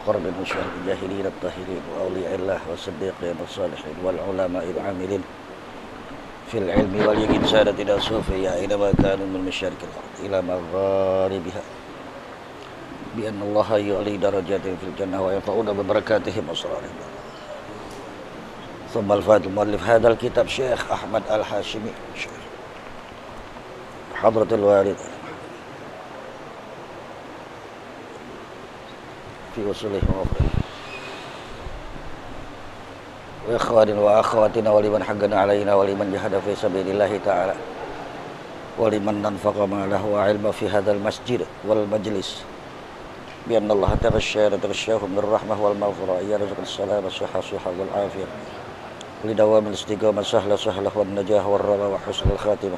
قرب من شهر الجاهلين الطاهرين وأولياء الله والصديقين والصالحين والعلماء العاملين في العلم واليقين سادتنا الصوفية أينما كانوا من مشارق الأرض إلى مغاربها بأن الله يعلي درجاتهم في الجنة وينفعون ببركاتهم وأسرارهم. ثم الفاتح المؤلف هذا الكتاب شيخ أحمد الهاشمي حضرة الوالد في وصوله ووفره وإخواننا وأخواتنا ولمن حقنا علينا ولمن جهد في سبيل الله تعالى ولمن أنفق ماله وعلمه في هذا المسجد والمجلس بأن الله تغشاهم بالرحمة والمغفرة يرزق السلام الصحة والعافية لدوام الاستقامة سهلة والنجاح والرضا وحسن الخاتمة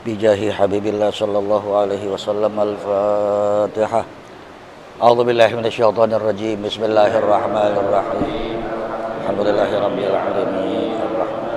بجاه حبيب الله صلى الله عليه وسلم. الفاتحة. أعوذ بالله من الشيطان الرجيم. بسم الله الرحمن الرحيم. الحمد لله رب العالمين الرحمن.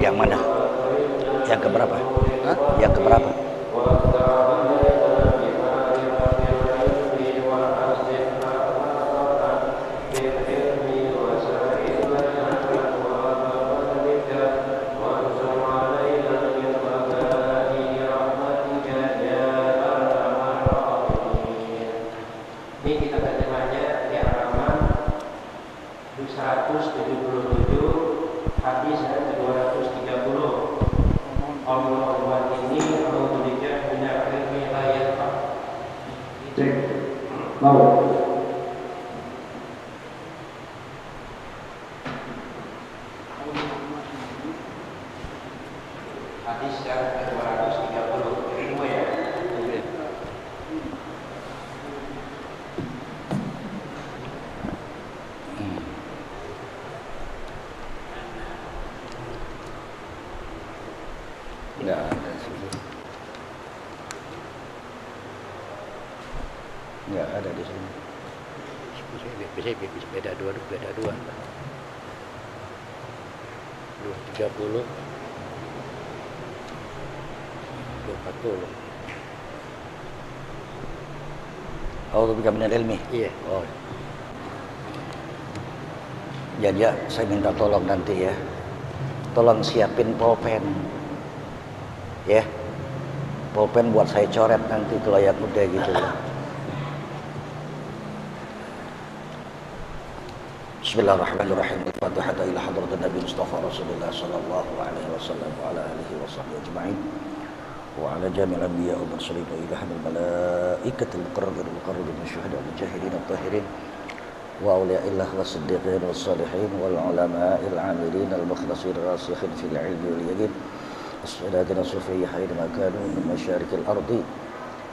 Yang mana? Yang keberapa? Hah? Yang keberapa? Ini kita terjemahnya di halaman 177 hadis ayat 230. Allah ini menunjukkan punya ilmi ayat mau hadis yang ke-230 ilmu ya. Enggak ada sini. Enggak ada di sini. Bisa beda dua. 230 240. A'udzu bika minal ilmi. Iya. Oh. Ya, saya minta tolong nanti ya. Tolong siapin pulpen. Ya. Pulpen buat saya coret nanti kalau yang udah gitu ya. Bismillahirrahmanirrahim. Al-Fatihah ila hadratin Nabi Mustafa Rasulullah sallallahu alaihi wasallam wa ala alihi wa sahbihi ajma'in. Wa ala jami'il anbiya wa mursalin wa ila hamil malaikatil muqarrabin min syuhada wal mujahidin at-tahirin wa awliya'illah was-siddiqin was-salihin wal ulama'il 'amilin al-mukhlasin rasikhin fil 'ilmi wal yaqin as-sadatuna sufiyya haynama kanu min masyarikil ardi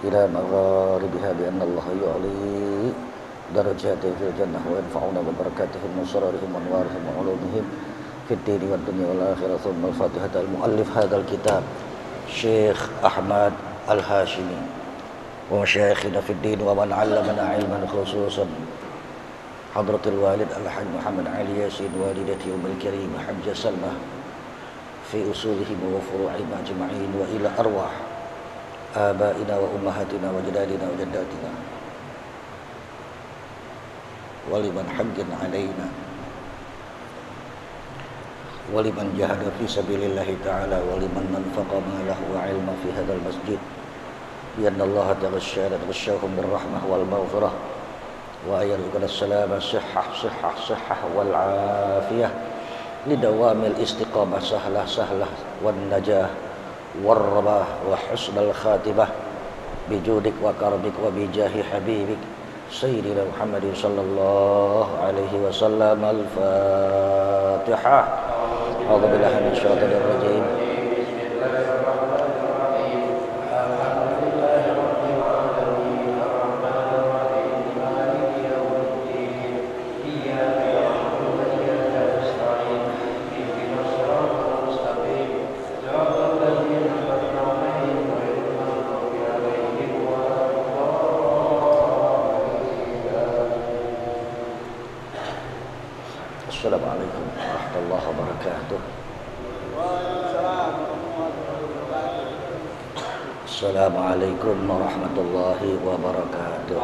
ila magharibiha bi anna Allah yu'li darajatihim fil jannah wa yanfa'una bi barakatihim wa sararihim wa anwarihim wa ulumihim fid dini wad dunya wal akhirah. Thumma al-Fatihah. Al-muallif hadzal kitab Syekh Ahmad Al-Hashimi wa masyayikhina fid din wa man 'allamana 'ilman khususan Hadratul Walid Al-Hajj Muhammad Ali Yasin walidati Ummul Karim Hajjah Salmah fi usulihim wa furu'ihim ajma'in wa ila arwah abaina wa ummahatina wa jadadina wa jaddatina wa liman haqqin alaina wa liman jahada fi sabilillahi ta'ala wa liman anfaqa malahu wa ilma fi hadzal masjid bi anna Allah taghashshahum birrahmah wal maghfirah wa ayyarzuqana as-salama sihhah wal afiyah lidawamil istiqamah sahlah wan najah والرباه وحسن الخاتمة بجودك وكرمك وبجاه حبيبك سيدنا محمد صلى الله عليه وسلم. الفاتحة. أعوذ بالله من الشيطان الرجيم. Assalamualaikum warahmatullahi wabarakatuh. Assalamualaikum warahmatullahi wabarakatuh.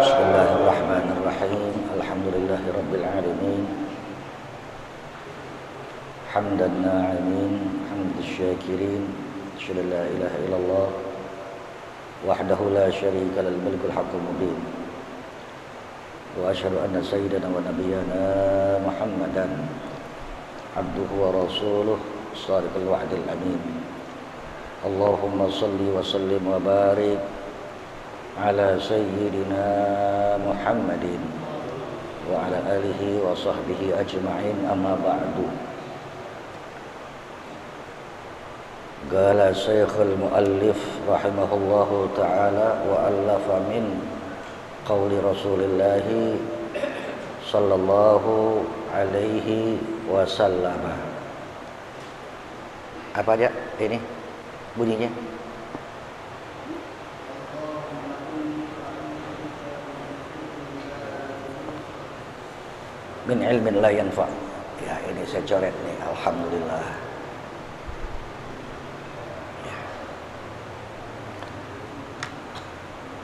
Bismillahirrahmanirrahim. Alhamdulillahi rabbil alamin. Hamdan na'imin, hamdus syakirin. Asyhadu an la ilaha illallah wahdahu la syarika lahul malikul haqqul mubin. Wa asyhadu anna sayyidana wa nabiyyana Muhammadan abduhu wa rasuluh shadiqul wa'dil amin. Allahumma salli wa sallim wa barik ala sayyidina Muhammadin wa ala alihi wa sahbihi ajma'in, amma ba'du. Qala Syekhul Muallif rahimahullahu ta'ala wa allafa min qauli Rasulillah sallallahu alaihi wasallam. Apa aja ini bunyinya? Min ilmin la yanfa. Ya, ini saya coret nih, alhamdulillah.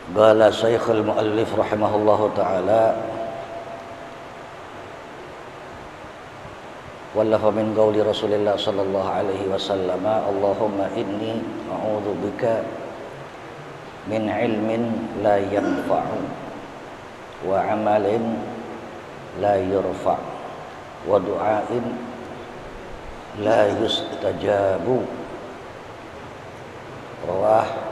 Qala Syekhul Muallif rahimahullahu ta'ala wallafa min qauli Rasulillah sallallahu alaihi wasallam, Allahumma inni a'udzu bika min ilmin la yanfa'u wa amalin la yurfa' wa du'ain la yustajabu. Rawah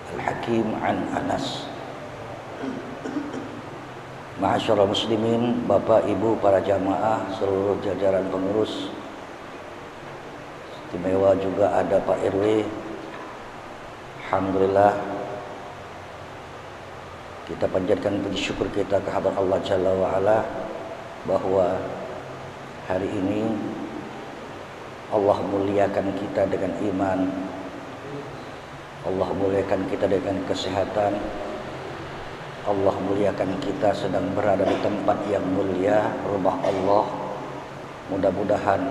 Al-Hakim an Anas. Ma'asyiral muslimin, Bapak Ibu para jamaah, seluruh jajaran pengurus, istimewa juga ada Pak RW. Alhamdulillah, kita panjatkan puji syukur kita kehadrat Allah Jalla wa Ala bahwa hari ini Allah muliakan kita dengan iman, Allah muliakan kita dengan kesehatan, Allah muliakan kita sedang berada di tempat yang mulia, rumah Allah. Mudah-mudahan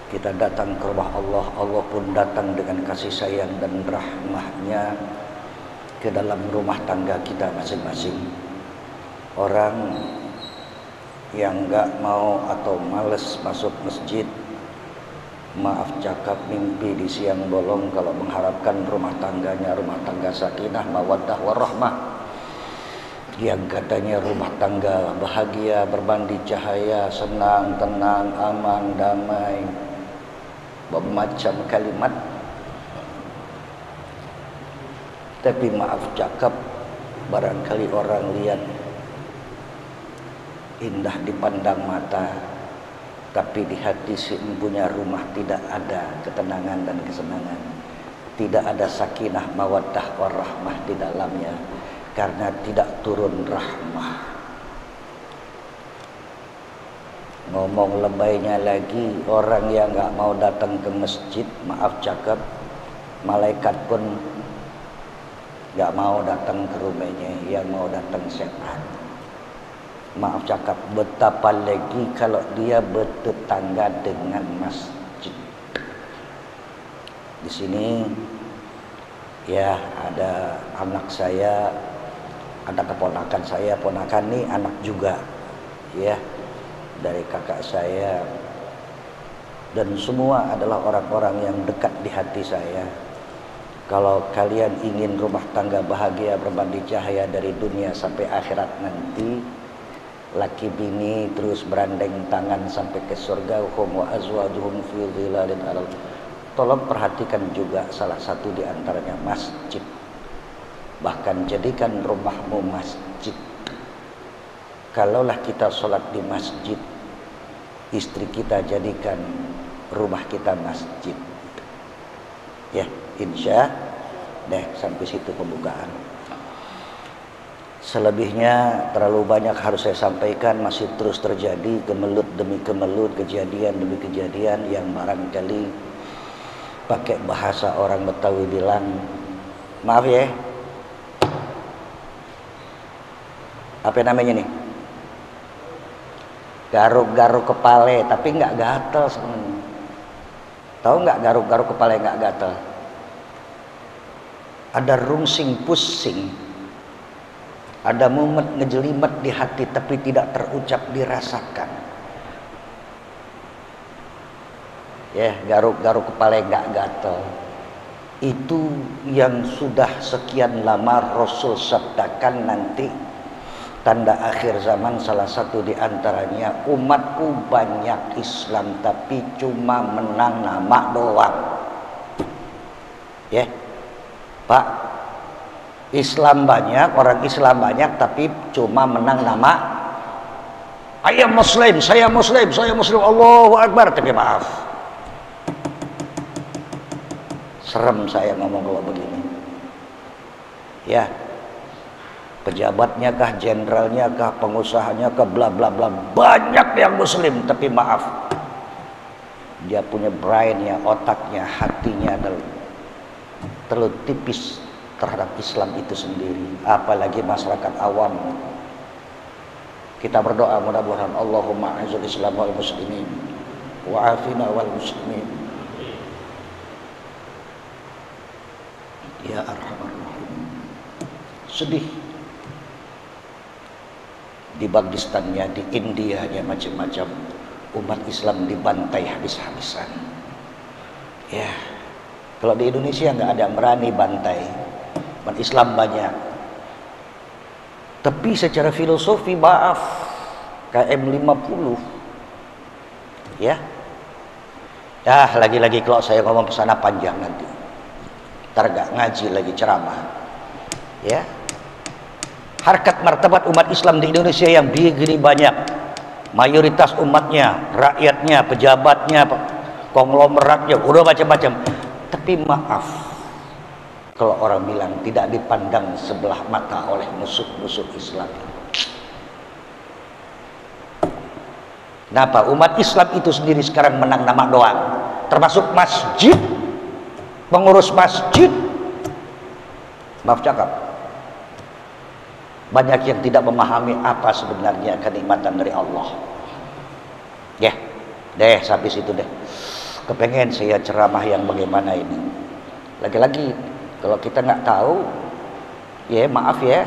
kita datang ke rumah Allah, Allah pun datang dengan kasih sayang dan rahmahnya ke dalam rumah tangga kita masing-masing. Orang yang gak mau atau males masuk masjid, maaf cakap mimpi di siang bolong kalau mengharapkan rumah tangganya rumah tangga sakinah, mawaddah, warahmah, yang katanya rumah tangga bahagia, berbandi cahaya, senang, tenang, aman, damai, bermacam kalimat. Tapi maaf cakap, barangkali orang lihat indah dipandang mata, tapi di hati si empunya rumah tidak ada ketenangan dan kesenangan, tidak ada sakinah, mawaddah, warahmah di dalamnya, karena tidak turun rahmah. Ngomong lebaynya lagi, orang yang gak mau datang ke masjid, maaf cakap, malaikat pun gak mau datang ke rumahnya, yang mau datang setan. Maaf cakap, betapa lagi kalau dia bertetangga dengan masjid. Di sini ya ada anak saya, ada keponakan saya, ponakan nih anak juga ya dari kakak saya, dan semua adalah orang-orang yang dekat di hati saya. Kalau kalian ingin rumah tangga bahagia, berbandi cahaya dari dunia sampai akhirat nanti, laki bini terus berandeng tangan sampai ke surga, hum wa azwajuhum fi dhilalin alal. Tolong perhatikan juga salah satu di antaranya masjid. Bahkan jadikan rumahmu masjid. Kalaulah kita sholat di masjid, istri kita jadikan rumah kita masjid. Ya, insya deh sampai situ pembukaan. Selebihnya terlalu banyak harus saya sampaikan, masih terus terjadi kemelut demi kemelut, kejadian demi kejadian yang barangkali pakai bahasa orang Betawi bilang, maaf ya, apa namanya nih, garuk-garuk kepala tapi nggak gatel sebenarnya. Tahu nggak garuk-garuk kepala nggak gatel? Ada rungsing pusing, ada mumet ngejelimet di hati tapi tidak terucap dirasakan. Ya, garuk-garuk kepala nggak gatel. Itu yang sudah sekian lama Rasul sabdakan nanti tanda akhir zaman. Salah satu di antaranya, umatku banyak Islam tapi cuma menang nama doang. Ya, Pak, Islam banyak, orang Islam banyak tapi cuma menang nama. Saya Muslim, saya Muslim, saya Muslim, Allahu Akbar, tapi maaf, serem saya ngomong kalau begini. Ya, pejabatnya kah, jenderalnya kah, pengusahanya kah, bla bla bla, banyak yang Muslim tapi maaf, dia punya brainnya, otaknya, hatinya terlalu tipis terhadap Islam itu sendiri, apalagi masyarakat awam. Kita berdoa mudah-mudahan Allahumma a'izul Islam wal muslimin wa afina wal muslimin ya arhamar rahimin. Sedih di Pakistannya, di Indianya, macam-macam umat Islam dibantai habis-habisan. Ya, kalau di Indonesia nggak ada yang berani bantai, umat Islam banyak. Tapi secara filosofi maaf, KM50 ya. Lagi-lagi kalau saya ngomong kesana panjang nanti, ntar gak ngaji lagi ceramah. Ya, harkat martabat umat Islam di Indonesia yang begini banyak, mayoritas umatnya, rakyatnya, pejabatnya, konglomeratnya, udah macam-macam. Tapi maaf, kalau orang bilang tidak dipandang sebelah mata oleh musuh-musuh Islam. Kenapa? Umat Islam itu sendiri sekarang menang nama doang, termasuk masjid, pengurus masjid. Maaf cakap, banyak yang tidak memahami apa sebenarnya kenikmatan dari Allah. Ya, deh sampai situ deh. Kepengen saya ceramah yang bagaimana ini. Lagi-lagi kalau kita nggak tahu, ya maaf ya,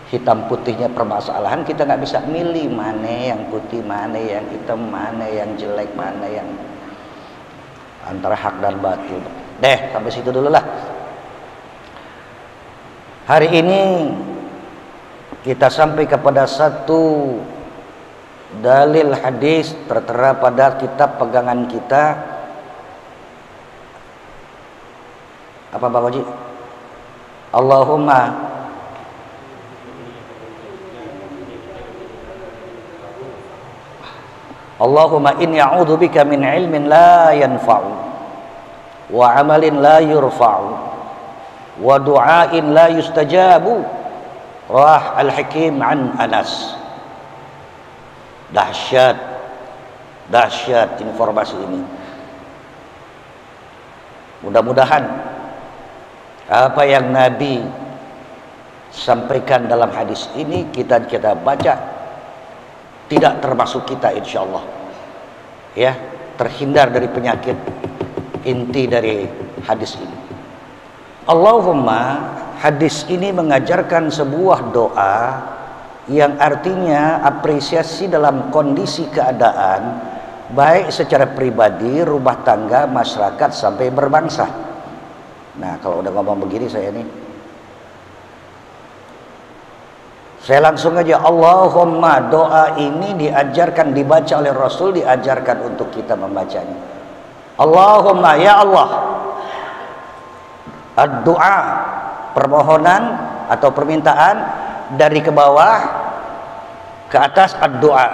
hitam putihnya permasalahan kita nggak bisa milih mana yang putih, mana yang hitam, mana yang jelek, mana yang antara hak dan batil. Deh sampai situ dulu lah. Hari ini kita sampai kepada satu dalil hadis tertera pada kitab pegangan kita. Apa Pak Haji? Allahumma inni a'udzubika min ilmin la yanfa'u wa amalin la yurfa'u wa du'ain la yustajabu. Rah Al-Hakim an Anas. Dahsyat informasi ini. Mudah-mudahan apa yang Nabi sampaikan dalam hadis ini kita baca tidak termasuk kita, insyaallah ya, terhindar dari penyakit inti dari hadis ini. Allahumma, hadis ini mengajarkan sebuah doa yang artinya apresiasi dalam kondisi keadaan baik secara pribadi, rumah tangga, masyarakat sampai berbangsa. Nah, kalau udah ngomong begini saya nih Saya langsung aja, Allahumma, doa ini diajarkan, dibaca oleh Rasul, diajarkan untuk kita membacanya. Allahumma, ya Allah. Ad-doa, permohonan atau permintaan dari ke bawah ke atas, ad-doa.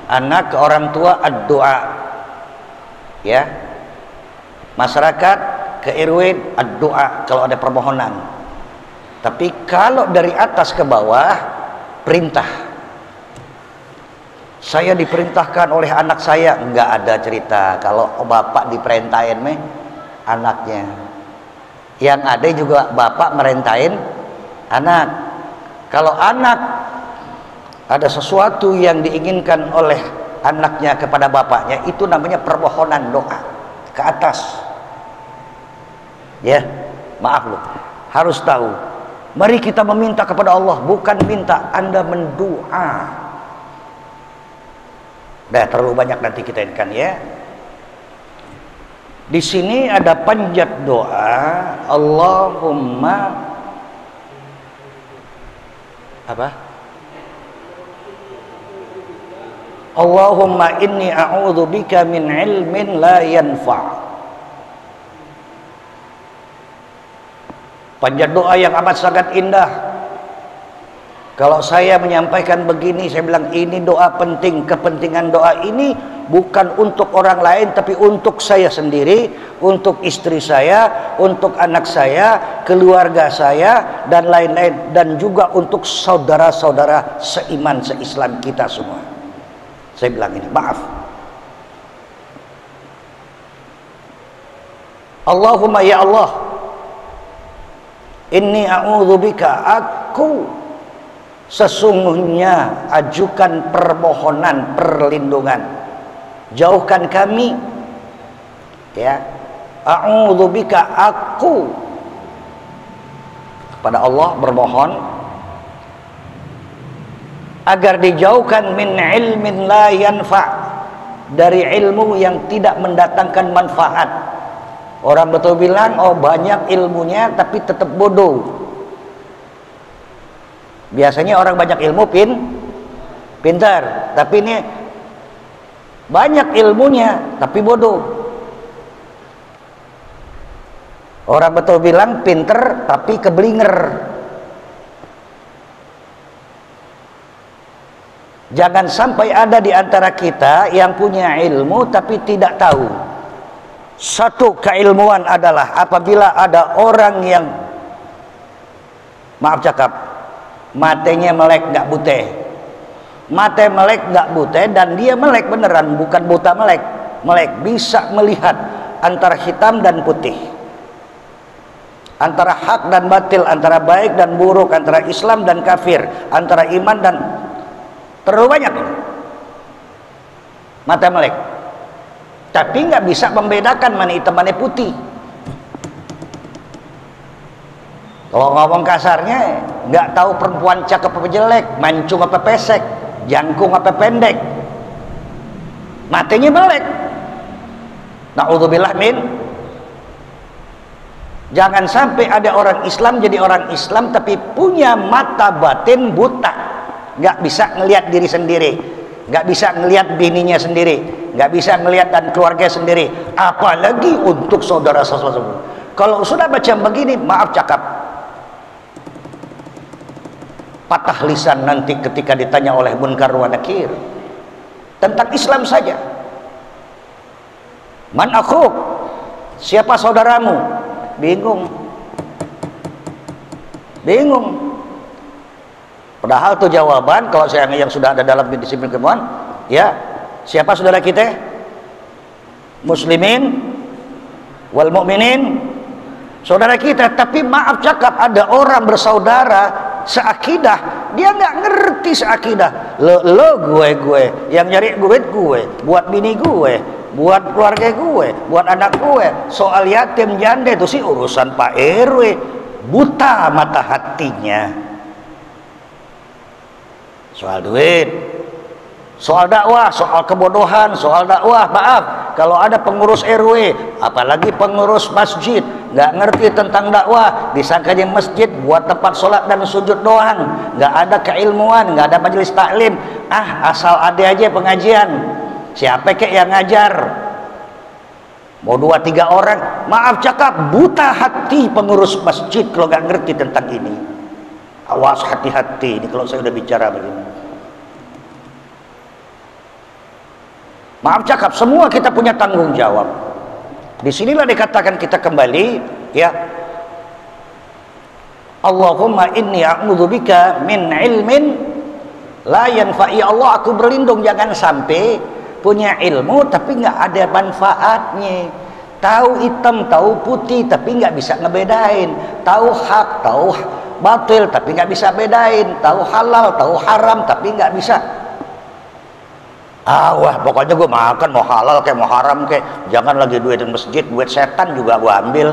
Anak ke orang tua, ad-doa. Ya. Masyarakat ke RW, ad-doa kalau ada permohonan. Tapi kalau dari atas ke bawah, perintah. Saya diperintahkan oleh anak saya, nggak ada cerita. Kalau bapak diperintahin anaknya. Yang ada juga bapak merintahin anak. Kalau anak ada sesuatu yang diinginkan oleh anaknya kepada bapaknya, itu namanya permohonan doa ke atas. Ya, maaf loh, harus tahu. Mari kita meminta kepada Allah, bukan minta, Anda mendoa. Dah terlalu banyak nanti kita inkan ya. Di sini ada panjat doa, Allahumma apa? Allahumma inni a'udzubika min ilmin la yanfa'. Panjat doa yang amat sangat indah. Kalau saya menyampaikan begini, saya bilang ini doa penting. Kepentingan doa ini bukan untuk orang lain, tapi untuk saya sendiri, untuk istri saya, untuk anak saya, keluarga saya, dan lain-lain, dan juga untuk saudara-saudara seiman, seislam kita semua. Saya bilang ini, maaf. Allahumma ya Allah, inni a'udzubika, aku sesungguhnya ajukan permohonan perlindungan, jauhkan kami, ya, a'udzubika, aku kepada Allah bermohon agar dijauhkan min ilmin la yanfa', dari ilmu yang tidak mendatangkan manfaat. Orang betul bilang, oh banyak ilmunya tapi tetap bodoh. Biasanya orang banyak ilmu pintar, tapi ini banyak ilmunya tapi bodoh. Orang betul bilang pintar tapi keblinger. Jangan sampai ada di antara kita yang punya ilmu tapi tidak tahu. Satu keilmuan adalah apabila ada orang yang, maaf cakap, matanya melek nggak buteh, mata melek nggak buteh, dan dia melek beneran, bukan buta melek, bisa melihat antara hitam dan putih, antara hak dan batil, antara baik dan buruk, antara Islam dan kafir, antara iman dan, terlalu banyak mata melek. Tapi nggak bisa membedakan mana hitam mana putih. Kalau ngomong kasarnya, nggak tahu perempuan cakep apa jelek, mancung apa pesek, jangkung apa pendek, matanya melek. Na'udzubillah min. Jangan sampai ada orang Islam jadi orang Islam tapi punya mata batin buta, nggak bisa ngelihat diri sendiri, nggak bisa ngelihat bininya sendiri, nggak bisa ngelihat dan keluarga sendiri, apalagi untuk saudara-saudara. Kalau sudah baca begini, maaf cakap, patah lisan nanti ketika ditanya oleh Munkar wa Nakir tentang Islam saja. Man akhuk, siapa saudaramu? Bingung. Padahal itu jawaban kalau saya yang sudah ada dalam disiplin keilmuan, ya, siapa saudara kita? Muslimin wal mu'minin, saudara kita. Tapi maaf cakap, ada orang bersaudara seakidah, dia nggak ngerti seakidah. Lo gue yang nyari duit gue, buat bini gue, buat keluarga gue, buat anak gue. Soal yatim janda itu sih urusan Pak RW. Buta mata hatinya. Soal duit, soal dakwah, soal kebodohan, soal dakwah, maaf, kalau ada pengurus RW, apalagi pengurus masjid, nggak ngerti tentang dakwah, disangkanya masjid buat tempat sholat dan sujud doang, nggak ada keilmuan, nggak ada majelis taklim. Asal ada aja pengajian, siapa kek yang ngajar, mau 2-3 orang. Maaf cakap, buta hati pengurus masjid kalau nggak ngerti tentang ini. Awas, hati-hati ini kalau saya udah bicara begini. Maaf cakap, semua kita punya tanggung jawab. Disinilah dikatakan kita kembali, ya, Allahumma inni a'udzubika min ilmin la yanfa'i. Allah, aku berlindung jangan sampai punya ilmu tapi nggak ada manfaatnya. Tahu hitam, tahu putih tapi nggak bisa ngebedain. Tahu hak, tahu batil tapi nggak bisa bedain. Tahu halal, tahu haram tapi nggak bisa. Wah pokoknya gue makan mau halal kayak mau haram kayak, jangan lagi duit masjid, duit setan juga gue ambil.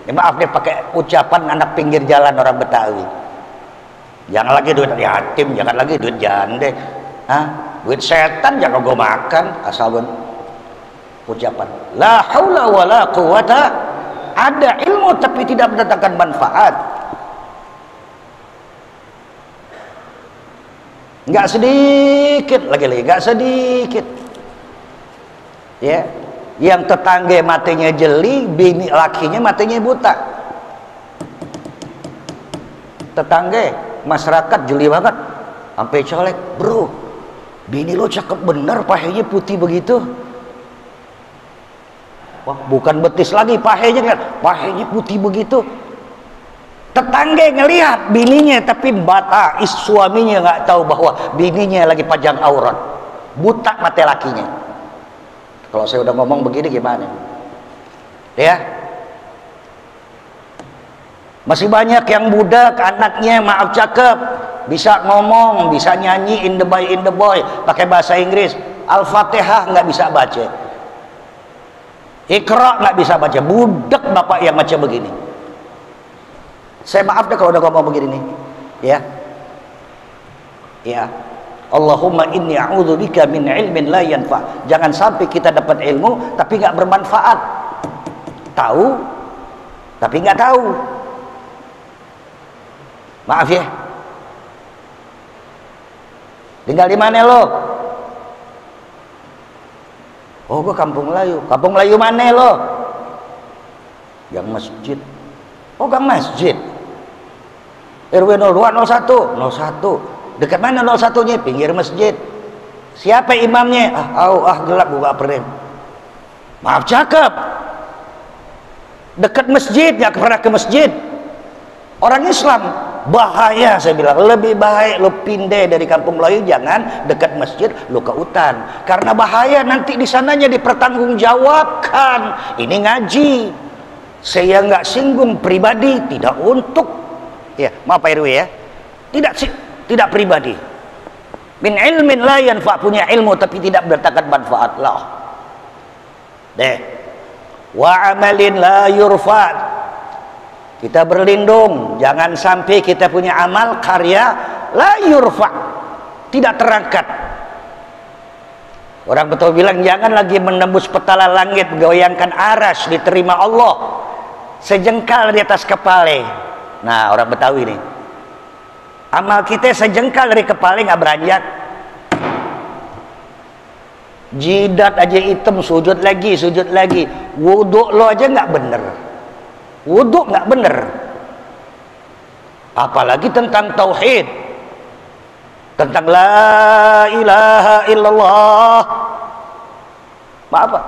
Ya, maaf deh pakai ucapan anak pinggir jalan orang Betawi. Jangan lagi duit yatim, jangan lagi duit jande, duit setan jangan gue makan. Asal gue ucapan la haula wala quwata, ada ilmu tapi tidak mendatangkan manfaat. Nggak sedikit lagi-lagi, nggak sedikit ya, yang tetangga matanya jeli, bini lakinya matanya buta. Tetangga masyarakat jeli banget sampai colek, bro bini lo cakep bener, pahenya putih begitu. Wah bukan betis lagi pahenya, kan pahenya putih begitu. Tetangga ngelihat bininya tapi suaminya nggak tahu bahwa bininya lagi pajang aurat, buta mata lakinya. Kalau saya udah ngomong begini gimana ya? Masih banyak yang budak anaknya, maaf cakep, bisa ngomong, bisa nyanyi in the boy pakai bahasa Inggris, Al-Fatihah nggak bisa baca, Iqra nggak bisa baca, budak bapak yang macam begini. Saya maaf deh kalau udah ngomong begini nih, ya. Ya. Allahumma inni a'udzubika min ilmin la yanfa. Jangan sampai kita dapat ilmu tapi nggak bermanfaat. Tahu tapi nggak tahu. Maaf ya. Tinggal di mana lo? Oh, gua Kampung Melayu. Kampung Melayu mana lo? Yang masjid. Oh, gang masjid. RW 02 01 01. Dekat mana 01-nya? Pinggir masjid. Siapa imamnya? Gelap buka frame. Maaf cakep. Dekat masjid, nggak pernah ke masjid. Orang Islam bahaya, saya bilang lebih baik lo pindah dari Kampung Melayu, jangan dekat masjid, lo ke hutan. Karena bahaya nanti di sananya dipertanggungjawabkan. Ini ngaji. Saya nggak singgung pribadi, tidak untuk ya, maaf Pak RW ya, tidak pribadi. Min ilmin la yanfa, punya ilmu tapi tidak mendatangkan manfaat lah. Deh. Wa amalin la yurfa, kita berlindung jangan sampai kita punya amal karya la yurfa, tidak terangkat. Orang betul bilang jangan lagi menembus petala langit, goyangkan aras, diterima Allah sejengkal di atas kepala. Nah orang Betawi nih, amal kita sejengkal dari kepala nggak beranjak. Jidat aja hitam, sujud lagi, wudhu lo aja nggak bener, wudhu nggak bener, apalagi tentang tauhid, tentang la ilaha illallah. Apa?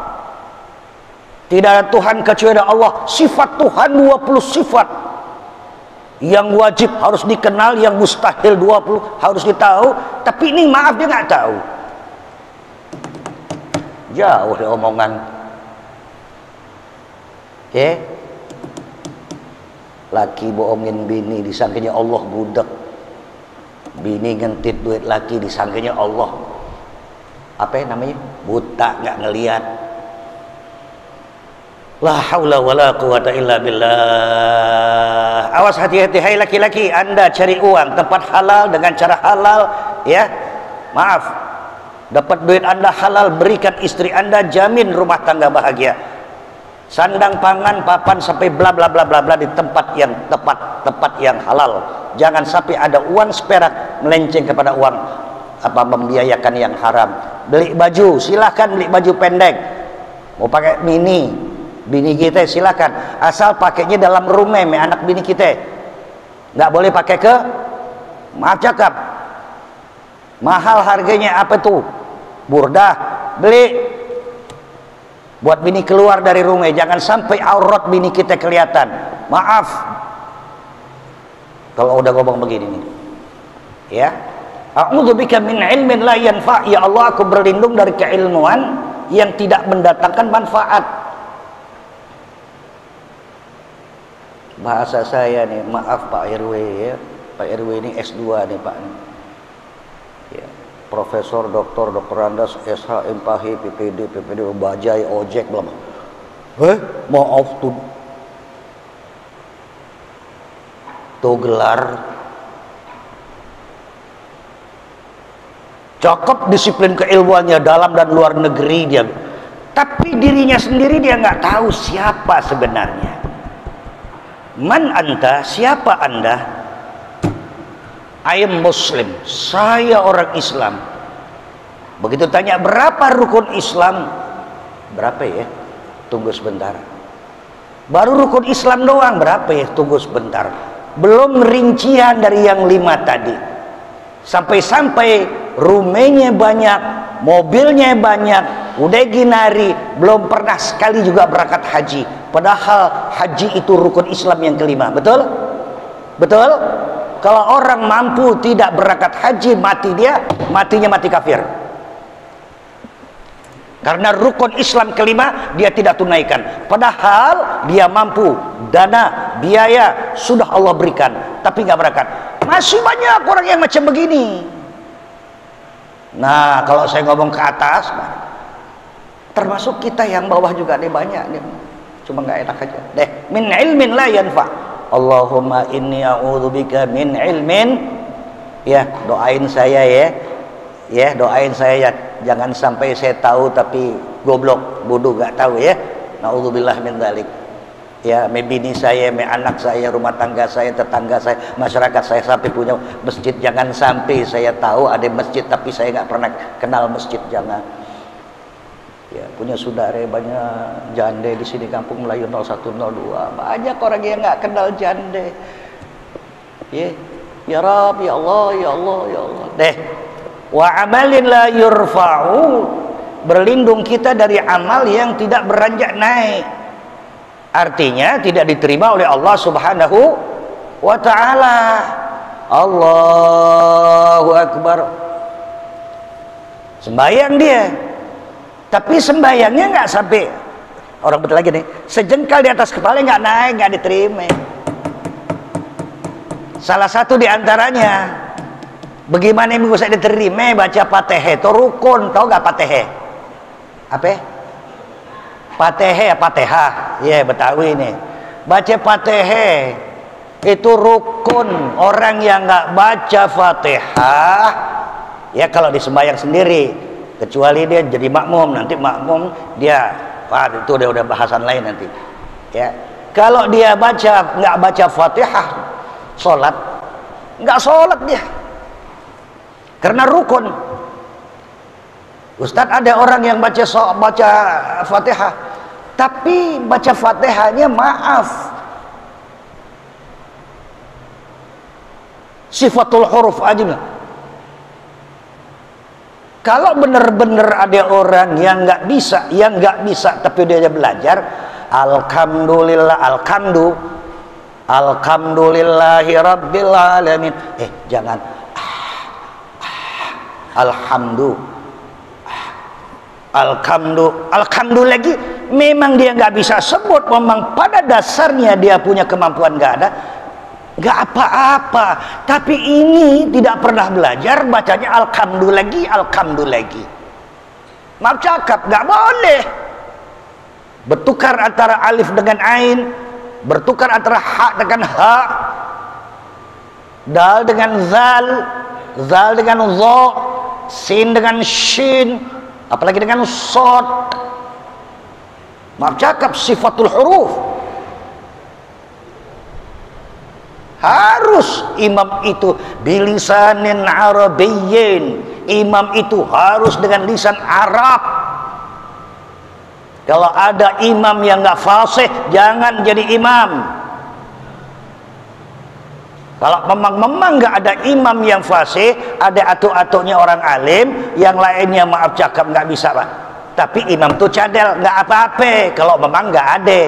Tidak ada Tuhan kecuali Allah. Sifat Tuhan 20 sifat. Yang wajib harus dikenal, yang mustahil 20 harus ditahu. Tapi ini maaf dia nggak tahu. Jauh dari omongan. Laki bohongin bini, disangkanya Allah budak. Bini ngentit duit laki, disangkanya Allah apa namanya, buta, nggak ngelihat. La haula wala quwata illa billah. Awas, hati-hati hai laki-laki, Anda cari uang tempat halal dengan cara halal ya. Maaf, dapat duit Anda halal, berikan istri Anda, jamin rumah tangga bahagia. Sandang, pangan, papan sampai bla bla bla bla bla di tempat yang tepat, tempat yang halal. Jangan sampai ada uang seperak melenceng kepada uang membiayakan yang haram. Beli baju, silahkan beli baju pendek. Mau pakai mini, bini kita silahkan, asal pakainya dalam rumah, anak bini kita. Nggak boleh pakai ke, maaf cakap, mahal harganya apa tuh? Burdah, beli. Buat bini keluar dari rumah, jangan sampai aurat bini kita kelihatan. Maaf kalau udah ngomong begini nih. Ya. A'udzubika min ilmin la yanfa'. Ya Allah, aku berlindung dari keilmuan yang tidak mendatangkan manfaat. Bahasa saya nih, maaf Pak RW ya. Pak RW ini S2 nih Pak. Ya. Profesor, doktor, doktorandas, SH, MPhi, PPD, Bajai, ojek, belum. Maaf tuh gelar cakep, disiplin keilmuannya dalam dan luar negeri dia, tapi dirinya sendiri dia nggak tahu siapa sebenarnya. Man anta, siapa anda? I am Muslim, saya orang Islam. Begitu tanya berapa rukun Islam, berapa ya? Tunggu sebentar. Baru rukun Islam doang, berapa ya? Tunggu sebentar. Belum rincian dari yang 5 tadi. Sampai-sampai rumahnya banyak, mobilnya banyak, udah ginari, belum pernah sekali juga berangkat haji. Padahal haji itu rukun Islam yang kelima, betul? Betul? Kalau orang mampu tidak berangkat haji, matinya mati kafir. Karena rukun Islam kelima dia tidak tunaikan. Padahal dia mampu, dana, biaya sudah Allah berikan, tapi nggak berangkat. Masih banyak orang yang macam begini. Nah, kalau saya ngomong ke atas, termasuk kita yang bawah juga nih banyak nih. Cuma nggak enak aja. Deh, min ilmin la yanfa'. Allahumma inni a'udzubika min ilmin, ya doain saya ya doain saya ya, jangan sampai saya tahu tapi goblok bodoh gak tahu ya. Na'udzubillah min dzalik. Ya, bini saya, anak saya, rumah tangga saya, tetangga saya, masyarakat saya sampai punya masjid, jangan sampai saya tahu ada masjid tapi saya nggak pernah kenal masjid, jangan. Ya, punya saudara banyak jande di sini kampung Melayu 0102, banyak orang yang nggak kenal jande. Ya Rabb, ya Allah, ya Allah, ya Allah. Deh, wa amalin la yurfa'u, berlindung kita dari amal yang tidak beranjak naik, artinya tidak diterima oleh Allah Subhanahu wa ta'ala. Allahu Akbar, sembahyang dia, tapi sembahyangnya nggak sampai, orang betul lagi nih, sejengkal di atas kepala, nggak naik, nggak diterima. Salah satu di antaranya, bagaimana bisa diterima baca Fatihah itu rukun, tahu nggak Fatihah? Apa? Fatihah, ya Betawi ini. Baca Fatihah itu rukun. Orang yang nggak baca Fatihah, ya kalau di sembahyang sendiri, kecuali dia jadi makmum, nanti makmum dia, itu udah bahasan lain nanti. Ya, kalau dia nggak baca Fatihah, sholat nggak sholat dia, karena rukun. Ustadz, ada orang yang baca Fatihah, tapi baca Fatihahnya maaf, sifatul huruf aja. Kalau benar-benar ada orang yang nggak bisa, tapi dia belajar, alhamdulillahi rabbil alamin. Jangan alhamdulillah lagi. Memang dia nggak bisa sebut, memang pada dasarnya dia punya kemampuan nggak apa-apa, tapi ini tidak pernah belajar bacanya alhamdulillah. Maaf cakap, nggak boleh bertukar antara alif dengan ain, bertukar antara ha dengan ha, dal dengan zal dengan zo, sin dengan shin, apalagi dengan sod. Maaf cakap, sifatul huruf. Harus imam itu bilisanin arabiyyin. Imam itu harus dengan lisan Arab. Kalau ada imam yang nggak fasih, jangan jadi imam. Kalau memang nggak ada imam yang fasih, ada atuk-atuknya orang alim, yang lainnya maaf cakap nggak bisa, Pak. Tapi imam tuh cadel, nggak apa-apa. Kalau memang nggak ada,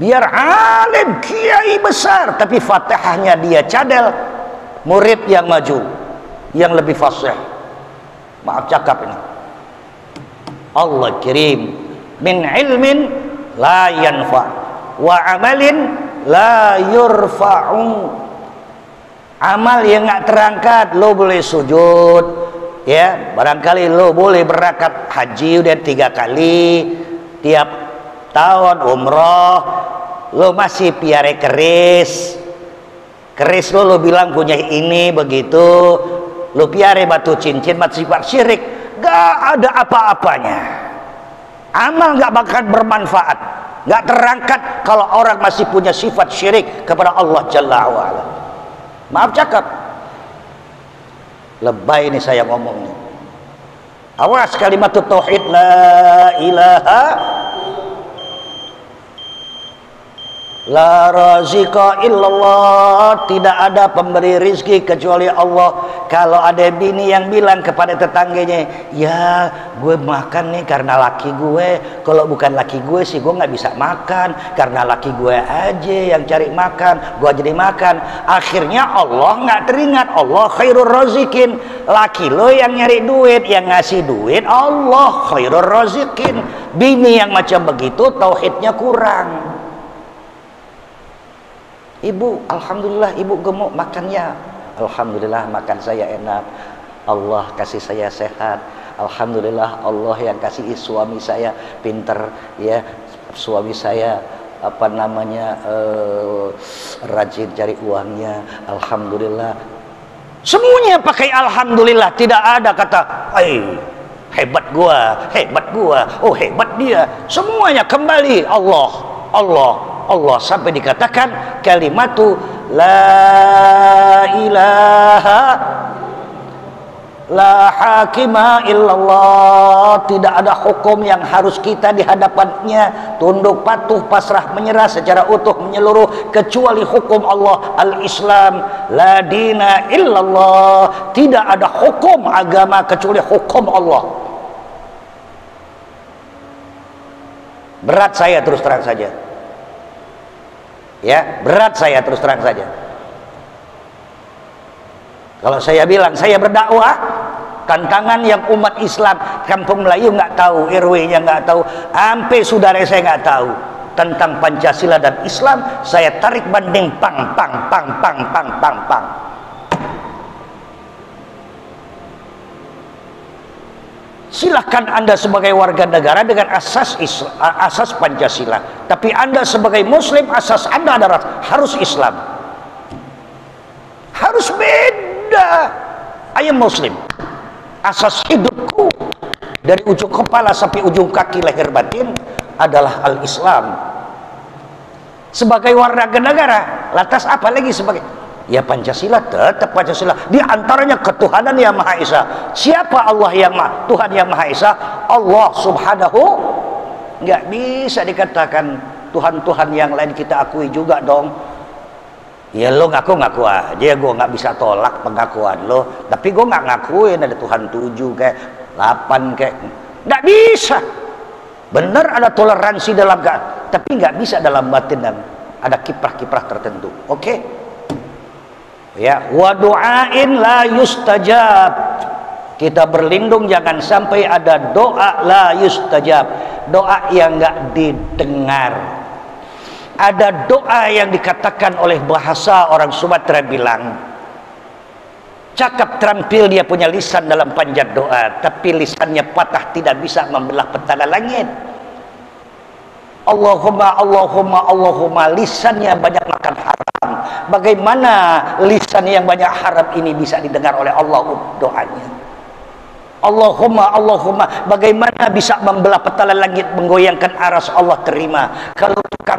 biar alim kiai besar, tapi fatihahnya dia cadel, murid yang maju, yang lebih fasih. Maaf cakap ini. Allah kirim min ilmin la yanfa wa amalin la yurfa'u. Amal yang nggak terangkat, lo boleh sujud, ya barangkali lo boleh berangkat haji udah 3 kali tiap tahun, umroh, lo masih piara keris lo bilang punya ini begitu, lo piara batu cincin, masih sifat syirik. Gak ada apa-apanya. Amal gak bakal bermanfaat, gak terangkat kalau orang masih punya sifat syirik kepada Allah Jalla wa'ala. Maaf cakap, lebay ini saya ngomong nih. Awas kalimat tauhid la ilaha la razika illallah. Tidak ada pemberi rizki kecuali Allah. Kalau ada bini yang bilang kepada tetangganya, ya gue makan nih karena laki gue, kalau bukan laki gue sih gue nggak bisa makan, karena laki gue aja yang cari makan, gue jadi makan. Akhirnya Allah nggak teringat. Allah khairur razikin. Laki lo yang nyari duit, yang ngasih duit Allah khairur razikin. Bini yang macam begitu tauhidnya kurang. Ibu, alhamdulillah ibu gemuk makannya. Alhamdulillah makan saya enak. Allah kasih saya sehat. Alhamdulillah Allah yang kasih suami saya pinter, ya. Suami saya apa namanya rajin cari uangnya. Alhamdulillah. Semuanya pakai alhamdulillah. Tidak ada kata, hebat gua, oh hebat dia. Semuanya kembali Allah, Allah, Allah, sampai dikatakan kalimatu la ilaha la hakima illallah. Tidak ada hukum yang harus kita di hadapannya tunduk patuh pasrah menyerah secara utuh menyeluruh kecuali hukum Allah al-Islam. La dina illallah. Tidak ada hukum agama kecuali hukum Allah. Berat saya terus terang saja, ya berat saya terus terang saja. Kalau saya bilang saya berdakwah, tantangan yang umat Islam kampung Melayu nggak tahu, RW-nya nggak tahu, sampai saudara saya nggak tahu tentang Pancasila dan Islam, saya tarik banding pang. Silahkan Anda sebagai warga negara dengan asas Pancasila, tapi Anda sebagai Muslim asas Anda adalah harus Islam, harus beda. I am Muslim, asas hidupku dari ujung kepala sampai ujung kaki lahir batin adalah al-Islam. Sebagai warga negara, lantas apa lagi sebagai? Ya Pancasila, tetap Pancasila. Di antaranya ketuhanan yang Maha Esa. Siapa Allah yang Tuhan yang Maha Esa? Allah Subhanahu. Nggak bisa dikatakan Tuhan-Tuhan yang lain kita akui juga dong. Ya lo ngaku-ngaku aja, gue nggak bisa tolak pengakuan lo. Tapi gue nggak ngakuin ada Tuhan 7 kayak 8 kayak. Nggak bisa. Bener ada toleransi dalam, tapi nggak bisa dalam batin dan ada kiprah-kiprah tertentu. Oke? Ya, wa du'ain la yustajab. Kita berlindung jangan sampai ada doa la yustajab, doa yang enggak didengar. Ada doa yang dikatakan oleh bahasa orang Sumatera bilang, cakap terampil dia punya lisan dalam panjat doa, tapi lisannya patah tidak bisa membelah petala langit. Allahumma, lisannya banyak makan haram. Bagaimana lisan yang banyak haram ini bisa didengar oleh Allah doanya? Allahumma, Allahumma, bagaimana bisa membelah petala langit, menggoyangkan aras? Allah terima. Kalau tukang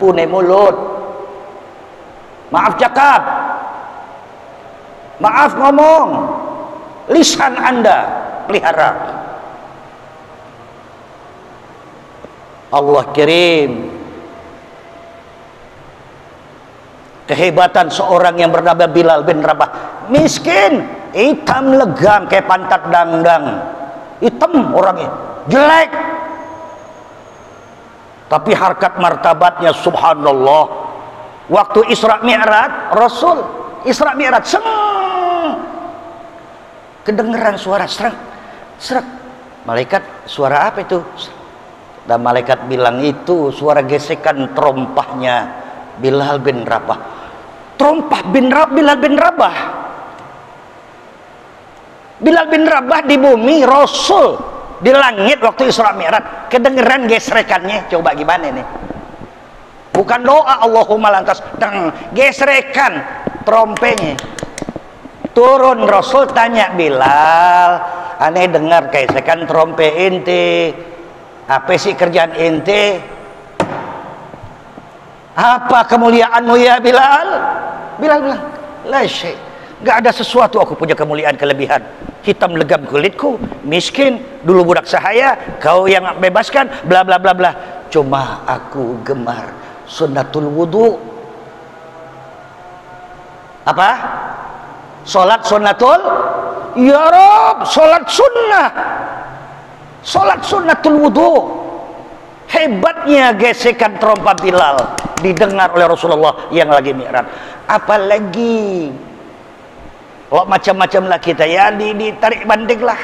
punya mulut, maaf cakap, maaf ngomong, lisan Anda pelihara. Allah kirim kehebatan seorang yang bernama Bilal bin Rabah, miskin, hitam legam kayak pantat dangdang, hitam orangnya, jelek, tapi harkat martabatnya subhanallah. Waktu Isra Mi'raj, Rasul Isra Mi'raj, kedengeran suara serak serak. Malaikat, suara apa itu? Dan malaikat bilang itu suara gesekan terompahnya Bilal bin Rabah. Terompah Bilal bin Rabah. Bilal bin Rabah di bumi, Rasul di langit waktu Isra Mi'raj, kedengeran gesrekannya. Coba gimana nih? Bukan doa Allahumma lantas, gesrekan trompenya. Turun Rasul tanya Bilal, aneh dengar gesekan trompe ente, apa sih kerjaan ente? Apa kemuliaanmu ya Bilal? Bilal bilang, la syai', gak ada sesuatu aku punya kemuliaan kelebihan. Hitam legam kulitku, miskin, dulu budak sahaya, kau yang bebaskan, bla bla bla bla. Cuma aku gemar sunnatul wudu. Apa? Salat sunnatul, ya Rob, salat sunnah, salat sunnatul wudu. Hebatnya gesekan trompa Bilal didengar oleh Rasulullah yang lagi mi'raj. Apalagi kalau macam-macam lah kita ya ditarik banding lah.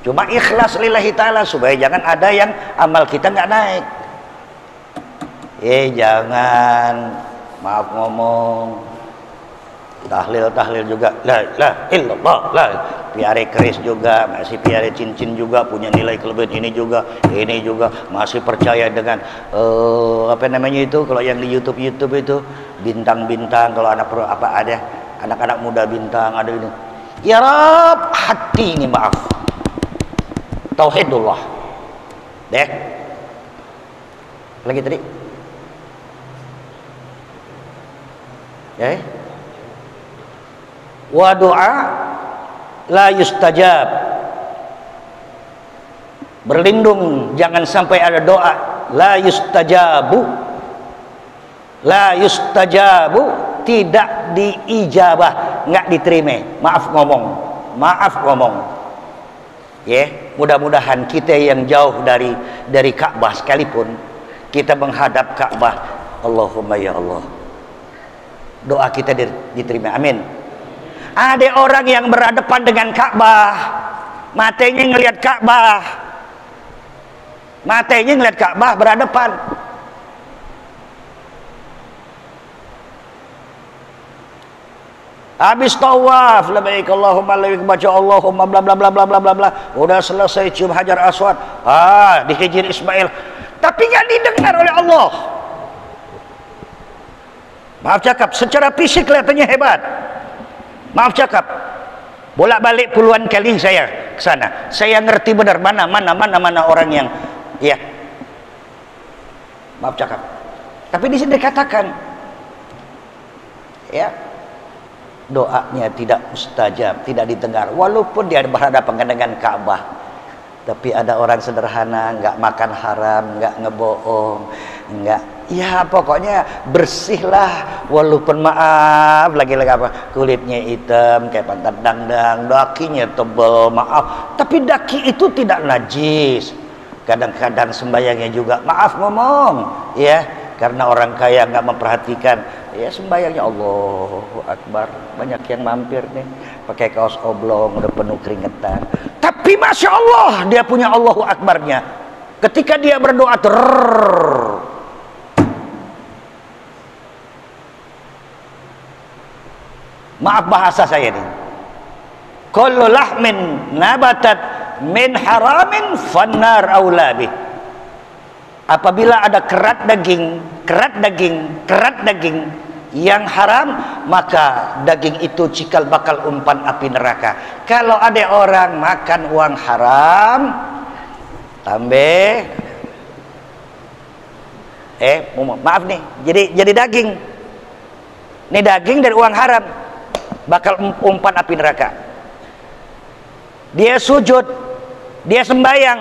Cuma ikhlas lillahi ta'ala supaya jangan ada yang amal kita nggak naik. Jangan, maaf ngomong, tahlil juga la ilaha illallah, la piare keris juga, masih piare cincin juga, punya nilai kelebihan ini juga masih percaya dengan apa namanya itu kalau yang di YouTube itu bintang-bintang, kalau ada anak-anak muda bintang ada ini. Ya Rab, hati ini maaf, tauhidullah deh. Lagi tadi wa doa la yustajab, berlindung jangan sampai ada doa la yustajabu, tidak diijabah, nggak diterima. Maaf ngomong mudah-mudahan kita yang jauh dari Ka'bah sekalipun kita menghadap Ka'bah, Allahumma ya Allah, doa kita diterima, amin. Ada orang yang berhadapan dengan Ka'bah, matanya ngelihat Ka'bah, berhadapan. Habis tawaf, labbaik Allahumma labbaik, baca Allahumma bla bla bla bla bla bla bla, udah selesai cium Hajar Aswad, di Hijr Ismail, tapi nggak didengar oleh Allah. Maaf cakap, secara fisik kelihatannya hebat. Maaf cakap, bolak-balik puluhan kali saya ke sana. Saya ngerti benar mana orang yang ya. Maaf cakap. Tapi di sini dikatakan ya, doanya tidak mustajab, tidak didengar walaupun dia berhadapan dengan Ka'bah. Tapi ada orang sederhana, nggak makan haram, nggak ngebohong, nggak, ya pokoknya bersihlah, walaupun maaf lagi apa, kulitnya hitam kayak pantat dangdang, dakinya tebal, maaf, tapi daki itu tidak najis. Kadang-kadang sembayangnya juga maaf ngomong ya, karena orang kaya nggak memperhatikan ya, sembayangnya Allahu Akbar, banyak yang mampir nih pakai kaos oblong udah penuh keringetan, tapi Masya Allah dia punya Allahu Akbarnya ketika dia berdoa. Maaf bahasa saya nih, kullu lahmin nabatat min haramin fannar aulabih. Apabila ada kerat daging yang haram, maka daging itu cikal bakal umpan api neraka. Kalau ada orang makan uang haram, tambah maaf nih, jadi daging. Ini daging dari uang haram, bakal umpan api neraka. Dia sujud, dia sembayang,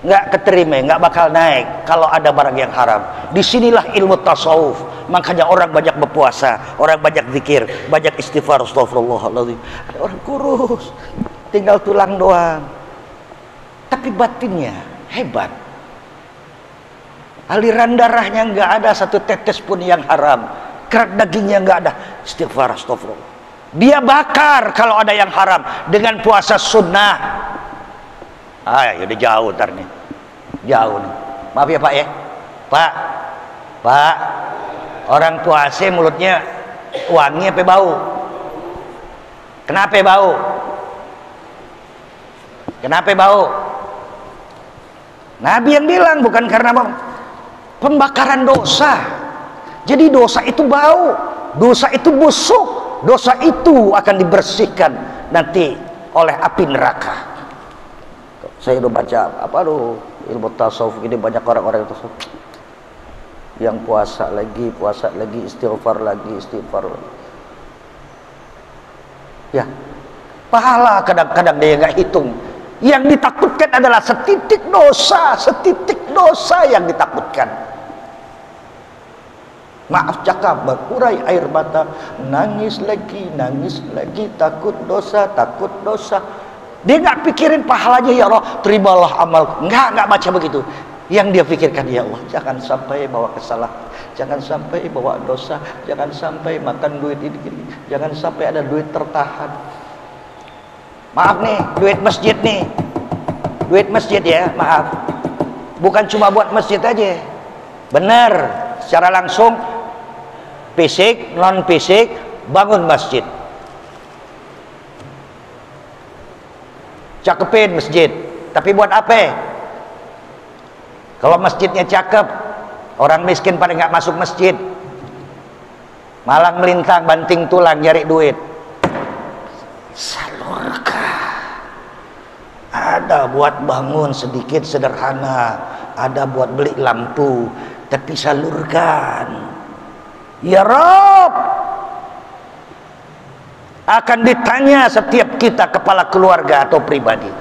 nggak keterima, nggak bakal naik kalau ada barang yang haram. Disinilah ilmu tasawuf. Makanya orang banyak berpuasa, orang banyak zikir, banyak istighfar, astagfirullahaladzim. Ada orang kurus, tinggal tulang doang, tapi batinnya hebat. Aliran darahnya nggak ada satu tetes pun yang haram, kerak dagingnya nggak ada. Istighfar, astagfirullah. Dia bakar kalau ada yang haram dengan puasa sunnah. Udah jauh ntar nih, jauh nih. Maaf ya Pak ya, Pak, orang puasa mulutnya wangi apa bau? Kenapa bau? Kenapa bau? Nabi yang bilang bukan karena pembakaran dosa. Jadi dosa itu bau, dosa itu busuk, dosa itu akan dibersihkan nanti oleh api neraka. Saya udah baca ilmu tasawuf ini, banyak orang-orang itu yang puasa lagi, istighfar lagi. Ya, pahala kadang-kadang dia nggak hitung. Yang ditakutkan adalah setitik dosa yang ditakutkan. Maaf cakap, berurai air mata, nangis lagi, takut dosa. Dia nggak pikirin pahalanya, ya Allah terimalah amal. Nggak baca begitu. Yang dia pikirkan, ya Allah jangan sampai bawa kesalahan, jangan sampai bawa dosa, jangan sampai makan duit ini, jangan sampai ada duit tertahan. Maaf nih, duit masjid ya, maaf, bukan cuma buat masjid aja, benar, secara langsung fisik, non fisik, bangun masjid, cakepin masjid. Tapi buat apa? Kalau masjidnya cakep, orang miskin pada nggak masuk masjid, malang melintang banting tulang nyari duit. Salurkan. Ada buat bangun sedikit sederhana, ada buat beli lampu, tapi salurkan. Ya Rabb, akan ditanya setiap kita, kepala keluarga atau pribadi,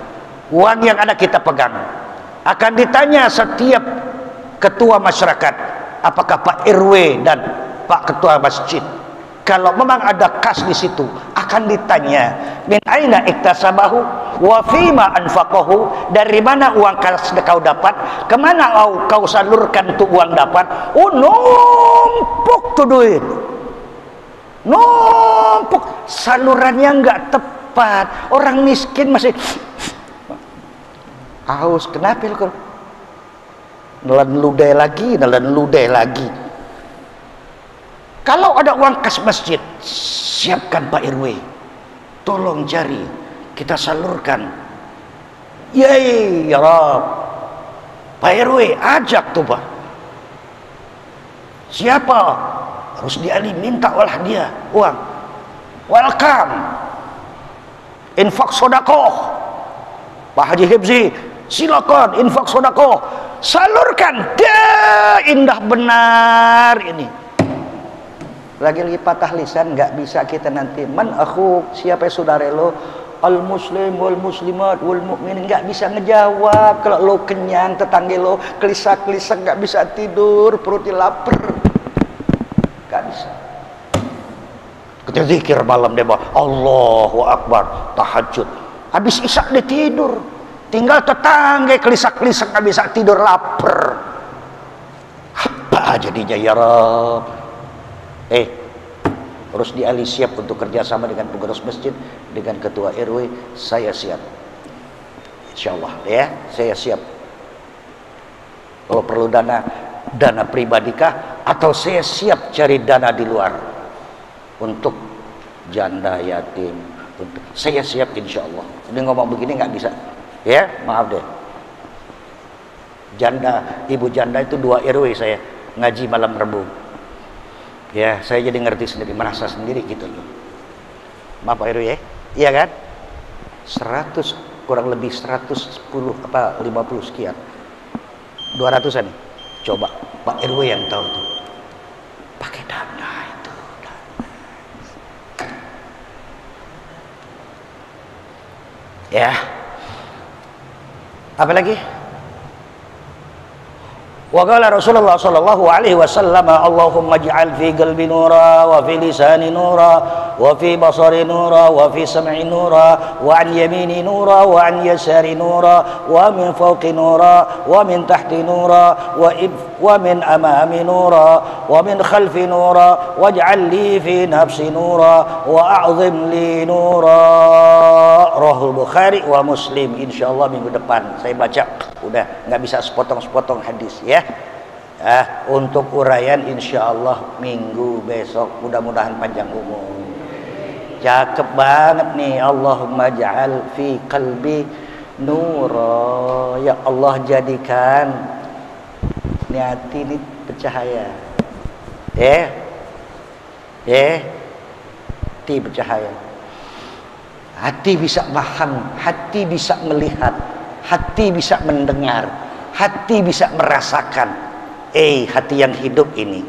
uang yang ada kita pegang. Akan ditanya setiap ketua masyarakat, apakah Pak RW dan Pak Ketua Masjid. Kalau memang ada kas di situ, akan ditanya, min aina iktasabahu wa fima anfaqahu, dari mana uang kas kau dapat, kemana kau salurkan tuh uang dapat. Numpuk tuh duit, numpuk, salurannya nggak tepat. Orang miskin masih haus, kenapa lu? Nelan ludai lagi. Kalau ada uang kas masjid, siapkan Pak RW, tolong cari, kita salurkan. Yeay, ya Rabb. Pak RW ajak tuh Pak. Siapa? Rusdi Ali, minta olah dia uang. Welcome. Infak sodakoh. Pak Haji Hibzi, silakan infak sodakoh. Salurkan. Dia indah benar ini. Lagi-lagi patah lisan nggak bisa kita nanti. Man akhuk, siapa saudara lo? Al muslim wal muslimat wal mukminin, nggak bisa ngejawab. Kalau lo kenyang, tetangga lo kelisak-kelisak nggak bisa tidur, perutnya lapar, nggak bisa. Ketika zikir malam dia bawa Allahu Akbar, tahajud, habis isya dia tidur. Tinggal tetangga kelisak-kelisak nggak bisa tidur, lapar. Apa jadinya ya Rabb? Rusdi Ali siap untuk kerjasama dengan pengurus masjid, dengan ketua RW. Saya siap, insyaallah ya, saya siap. Kalau perlu dana pribadikah, atau saya siap cari dana di luar untuk janda yatim, saya siap insyaallah. Ini ngomong begini nggak bisa ya, maaf deh. Janda, ibu janda itu 2 RW saya ngaji malam Rabu. Ya, saya jadi ngerti sendiri, merasa sendiri gitu loh. Maaf Pak Heru ya. Iya kan? 100 kurang lebih 110 apa 50 sekian. 200-an. Coba Pak RW yang tahu tuh. Pakai dana itu. Ya. Apa lagi? Wa qala Rasulullah sallallahu alaihi wasallam, Allahumma ij'al fi qalbi nura wa fi lisani nura wa fi basari nura wa fi sam'i nura wa an yamini nura wa an yasari nura wa min fawqi nura wa min tahti nura wa min amami nura wa min khalfi nura waj'al li fi nafsi nura wa a'zim li nura. Rahul Bukhari wa Muslim. Insyaallah minggu depan saya baca. Udah nggak bisa sepotong-sepotong hadis ya. Untuk uraian insyaallah minggu besok, mudah-mudahan panjang umur. Cakep banget nih. Allahumma ja'al fi qalbi nura. Ya Allah, jadikan ini hati ini bercahaya. Hati bercahaya. Hati bisa paham, hati bisa melihat, hati bisa mendengar, hati bisa merasakan. Hati yang hidup ini.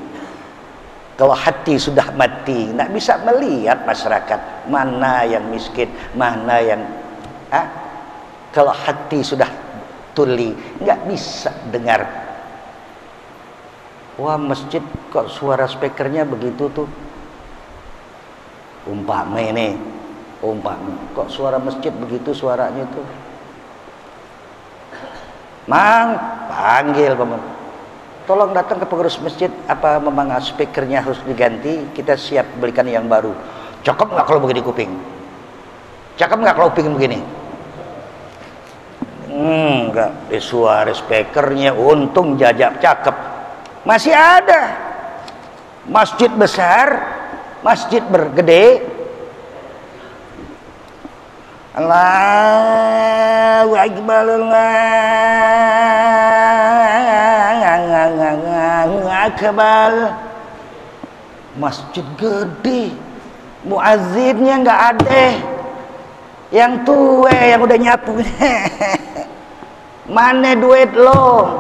Kalau hati sudah mati, nggak bisa melihat masyarakat mana yang miskin, mana yang kalau hati sudah tuli, nggak bisa dengar. Wah, masjid kok suara speakernya begitu tuh. Umpama kok suara masjid begitu suaranya tuh. Mang, panggil paman. Tolong datang ke pengurus masjid, apa memang speakernya harus diganti? Kita siap belikan yang baru. Cakep nggak kalau begini kuping? Cakep nggak kalau kuping begini? Enggak, suara speakernya untung jajak cakep. Masih ada masjid besar, masjid bergede. Allahu Akbar, Allahu Akbar. Masjid gede, muazzinnya nggak ada. Yang tua yang udah nyapu. Mana duit lo?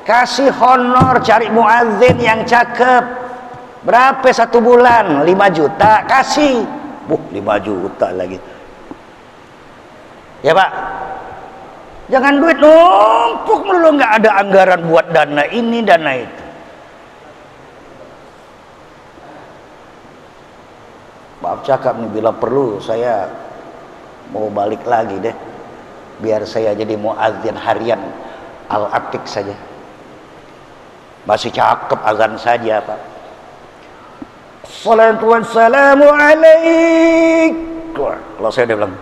Kasih honor cari muazzin yang cakep. Berapa satu bulan? 5 juta kasih. 5 juta lagi. Ya Pak, jangan duit numpuk melulu, nggak ada anggaran buat dana ini dana itu. Maaf cakap nih, bila perlu saya mau balik lagi deh, biar saya jadi muadzin harian Al-Atiq saja. Masih cakep azan saja Pak. Salatu wassalamu alaik. Kalau saya udah bilang,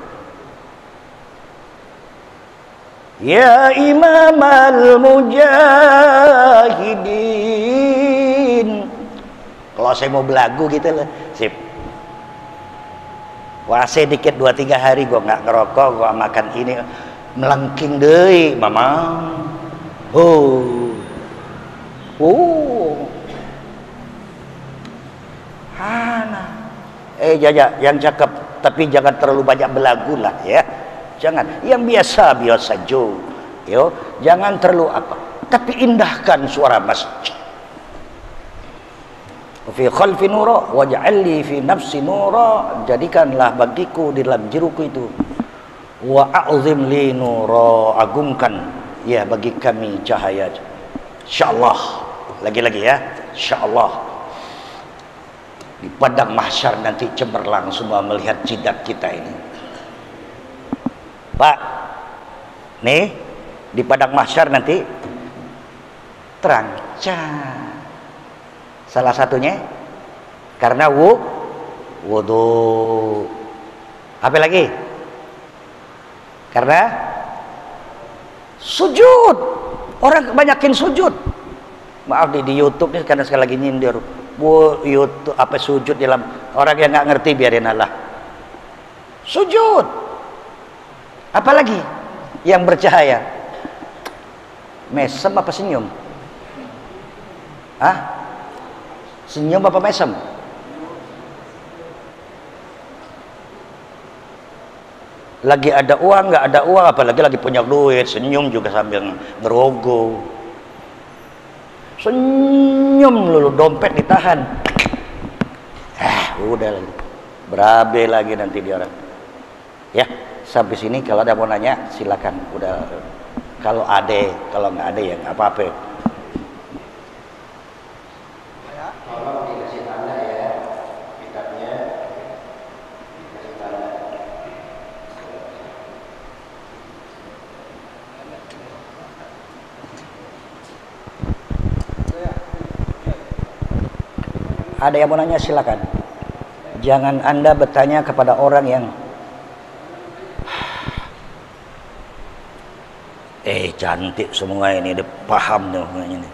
ya imam al-mujahidin. Kalau saya mau belagu gitu lah, sip. Wase dikit 2-3 hari gua nggak ngerokok, gua makan ini melengking deui, mama. Jaja yang cakep, tapi jangan terlalu banyak belagu lah ya. Jangan, yang biasa-biasa yo, jangan terlalu apa, tapi indahkan suara masjid. Fi khalfi nura waj'al li fi nafsi nura, jadikanlah bagiku di dalam jiruku itu. Wa a'zim li nura, agungkan ya bagi kami cahaya. Insyaallah, lagi-lagi ya, insyaallah di padang mahsyar nanti cemerlang semua melihat jidat kita ini. Pak, nih di padang mahsyar nanti terang. Salah satunya karena wudu. Apa lagi? Karena sujud. Orang kebanyakin sujud. Maaf di YouTube nih karena sekali lagi nyindir. YouTube apa sujud dalam, orang yang nggak ngerti biarin Allah. Sujud. Apalagi yang bercahaya? Mesem apa senyum? Senyum apa mesem? Lagi ada uang, nggak ada uang, apalagi lagi punya duit, senyum juga sambil ngerogoh. Senyum lulu, dompet ditahan. Udah lagi. Berabe lagi nanti dia orang. Ya, sampai sini kalau ada mau nanya silakan. Udah, kalau ada, kalau nggak ada ya nggak apa-apa. Tolong dikasih tanda ya, kitabnya dikasih tanda. Ada yang mau nanya silakan. Jangan Anda bertanya kepada orang yang cantik semua ini, dia paham nih ini.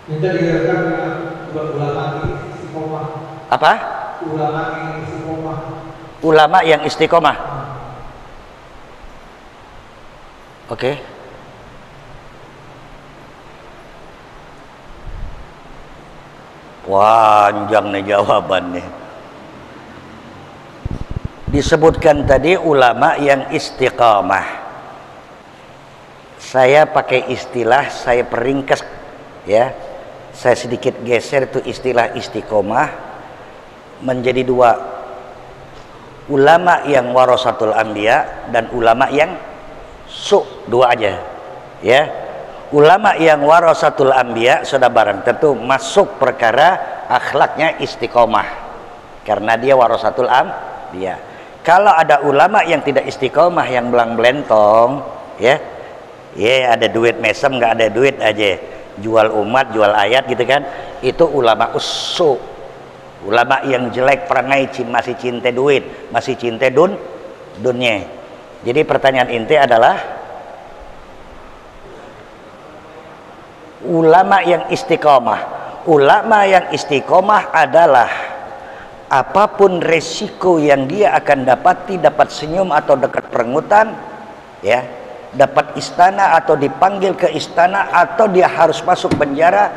Minta digerakkan dengan ulama istiqomah. Apa? Ulama yang istiqomah. Ulama yang istiqomah. Oke. Panjang nih jawabannya. Disebutkan tadi ulama yang istiqamah. Saya pakai istilah, saya peringkas ya. Saya sedikit geser itu istilah istiqomah menjadi dua. Ulama yang warasatul anbiya dan ulama yang dua aja. Ya. Ulama yang warasatul anbiya sudah barang tentu masuk perkara akhlaknya istiqomah karena dia warasatul anbiya. Kalau ada ulama yang tidak istiqomah, yang belang belentong, ya ada duit mesem, nggak ada duit aja, jual umat, jual ayat gitu kan, itu ulama usuk, ulama yang jelek perangai, masih cinta duit, masih cinta dunia. Jadi pertanyaan inti adalah ulama yang istiqomah. Ulama yang istiqomah adalah apapun resiko yang dia akan dapati, dapat senyum atau dekat perengutan, ya, dapat istana atau dipanggil ke istana atau dia harus masuk penjara,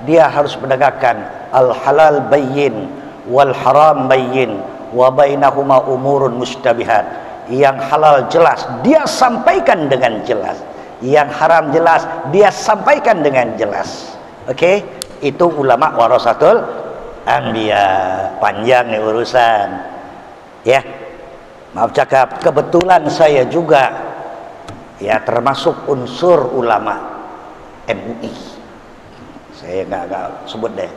dia harus menegakkan al halal bayyin wal haram bayyin wa bainahuma umurun mustabihat. Yang halal jelas dia sampaikan dengan jelas, yang haram jelas dia sampaikan dengan jelas. Oke, itu ulama warasatul anbiya. Panjang nih urusan ya, maaf cakap, kebetulan saya juga ya termasuk unsur ulama MUI. Saya nggak sebut deh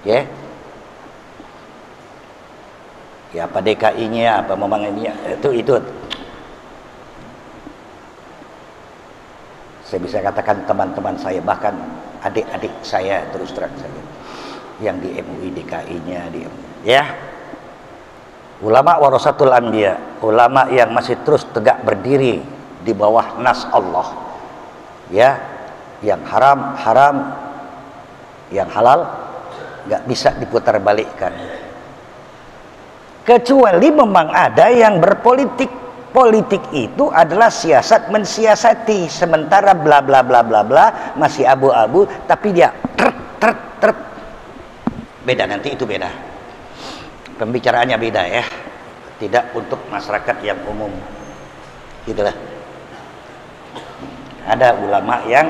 ya. Ya apa DKI-nya, apa memang ini itu saya bisa katakan teman-teman saya, bahkan adik-adik saya, terus terang saya yang di MUI DKI-nya ya. Ulama warasatul anbiya, ulama yang masih terus tegak berdiri di bawah nas Allah ya, yang haram haram, yang halal nggak bisa diputar balikkan, kecuali memang ada yang berpolitik. Politik itu adalah siasat mensiasati, sementara bla bla bla bla bla masih abu-abu, tapi dia beda, nanti itu beda, pembicaraannya beda ya, tidak untuk masyarakat yang umum gitulah. Ada ulama yang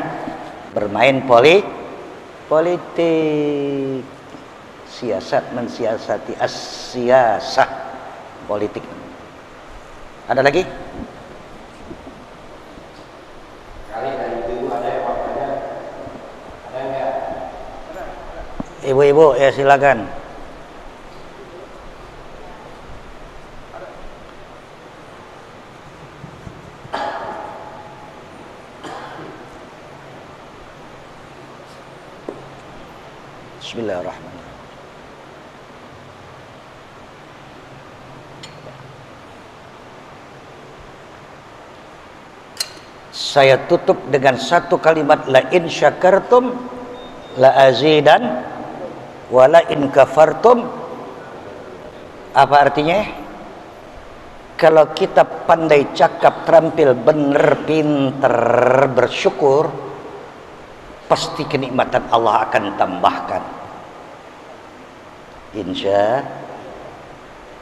bermain politik, siasat mensiasati, as-siasah politik. Ada lagi? Kali dari ibu ada yang bapaknya, ada enggak? Ibu-ibu ya silakan. Bismillahirrahmanirrahim. Saya tutup dengan satu kalimat, la in syakartum la azidan wa la in kafartum. Apa artinya? Kalau kita pandai cakap, terampil, bener, pinter, bersyukur, pasti kenikmatan Allah akan tambahkan. Insya.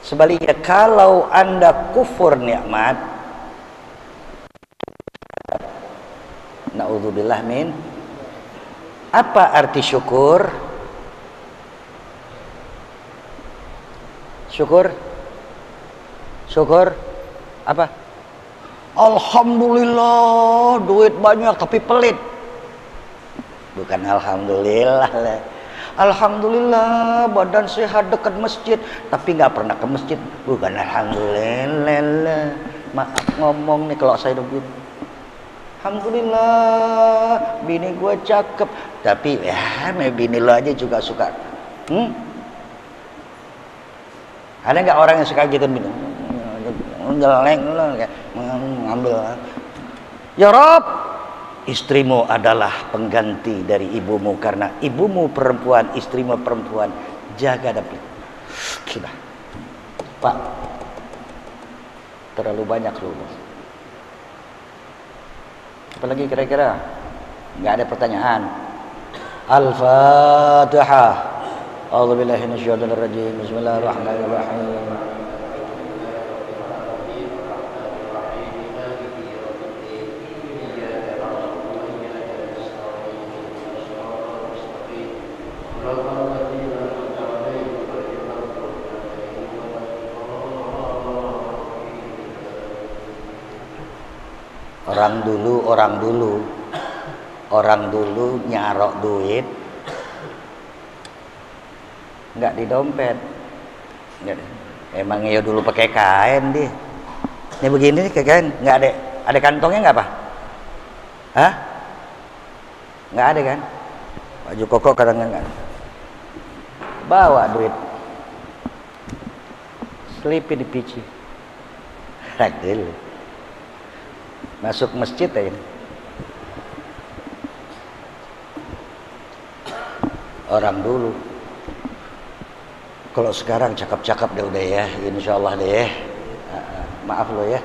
Sebaliknya, kalau Anda kufur nikmat, na'udzubillah min. Apa arti syukur? Syukur apa? Alhamdulillah duit banyak tapi pelit. Bukan alhamdulillah lah. Alhamdulillah badan sehat dekat masjid tapi nggak pernah ke masjid. Bukan alhamdulillah. Maaf ngomong nih kalau saya begitu. Alhamdulillah bini gue cakep tapi ya bini lo aja juga suka. Ada nggak orang yang suka gitu bini? Jelek ngambil. Ya Rob, istrimu adalah pengganti dari ibumu karena ibumu perempuan, istrimu perempuan. Jaga dapet. Gila. Pak, terlalu banyak lu. Apalagi kira-kira? Nggak ada pertanyaan. Al-Fatihah. A'udzubillahi minasyaitonir rajim. Bismillahirrahmanirrahim. Orang dulu nyarok duit nggak di dompet. Emang ya dulu pakai kain dia. Ini begini nih kain, nggak ada kantongnya nggak apa? Hah? Nggak ada kan? Baju koko kadang-kadang bawa duit, selipin di pici, dulu masuk masjid aja. Orang dulu. Kalau sekarang cakap-cakap deh udah ya, insya Allah deh. Maaf lo ya.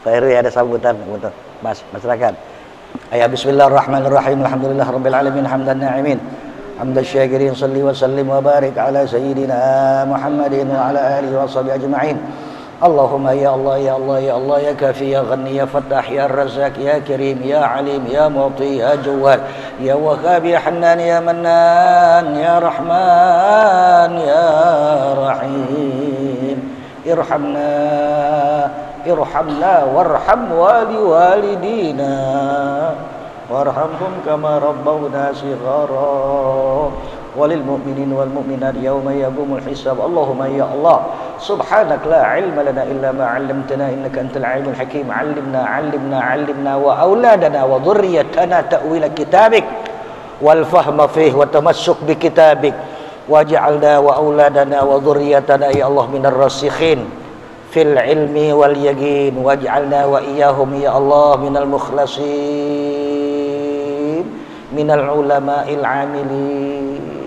Pak Heru ada sambutan untuk masyarakat. Ayat Bismillahirrahmanirrahim. Alhamdulillahirabbil alamin hamdan na'imin. Hamdan syakirin salli wa sallim wa barik ala sayyidina Muhammadin wa ala alihi wa sahbihi ajma'in. Allahumma ya Allah ya Allah ya Allah ya kafi ya ghani ya fattah ya razak ya karim ya alim ya mu'ti ya jawad ya wahhab ya hannan ya mannan ya rahman ya rahim irhamna warham walidina warhamhum kama rabbawna shighara walil mu'minin wal mu'minat yawma yaqumul hisab. Allahumma ya Allah subhanak la ilma lana illa ma 'allamtana innaka antal alimul hakim. 'allimna wa auladana wa dhurriyyatana ta'wil kitabik wal fahma fihi wa tamassuk bi kitabik waj'alna wa auladana wa dhurriyyatana ya Allah minar rasikhin fil ilmi wal yaqin waj'alna wa iyyahum ya Allah minal mukhlasin minal ulama'il 'amilin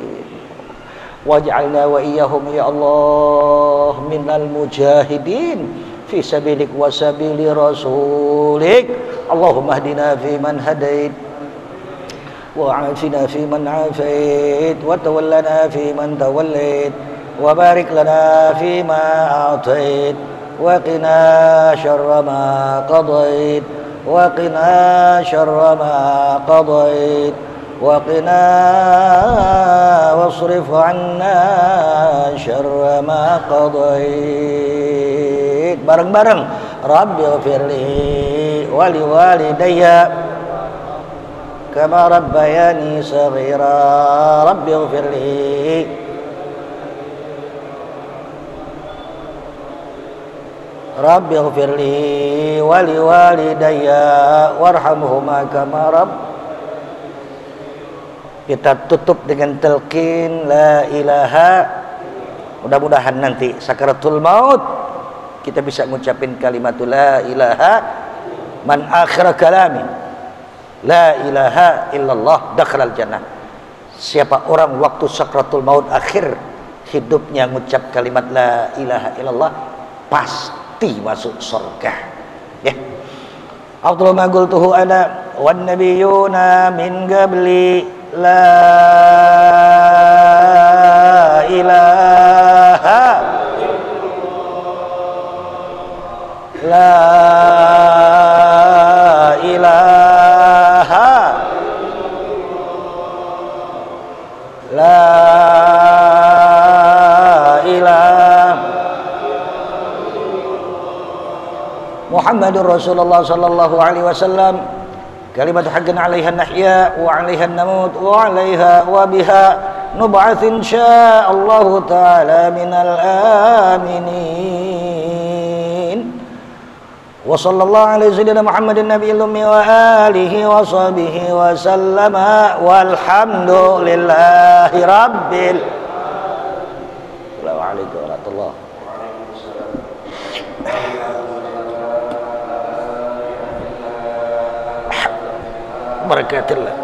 waj'alna wa iyyahum ya Allah minal mujahidin fi sabilik wa sabili rasulik. Allahumma hdina fi man hadait wa afina fi man afait wa tawallana fi man tawallait wa barik lana fi ma a'tait wa qina syarra ma qadait wa qina syarra ma qadait وقنا واصرف عنا شر ما قضيت. Bareng-bareng. Rabbi ighfirli wa liwalidayya kama rabbayani shaghira. Rabbi ighfirli Rabbi ighfirli wa liwalidayya warhamhuma kama rabbayani. Kita tutup dengan talqin la ilaha. Mudah-mudahan nanti sakaratul maut kita bisa ngucapin kalimatul la ilaha man akhir kalami la ilaha illallah dakhalal jannah. Siapa orang waktu sakaratul maut akhir hidupnya ngucap kalimat la ilaha illallah pasti masuk surga. Ya. Afdalu ma qultuhu ana wan nabiyuna min qabli la ilaha la ilaha la ilaha Muhammadur Rasulullah sallallahu alaihi wasallam kalimat haqqan 'alaiha nahya wa 'alaiha namut wa 'alaiha wa biha nub'ats insyaallah ta'ala minal aminin. Wa sallallahu alaihi sayyidina Muhammadin nabiyil ummi wa alihi wa sahbihi wa sallama walhamdulillahi rabbil alamin. Assalamualaikum warahmatullahi wabarakatuh.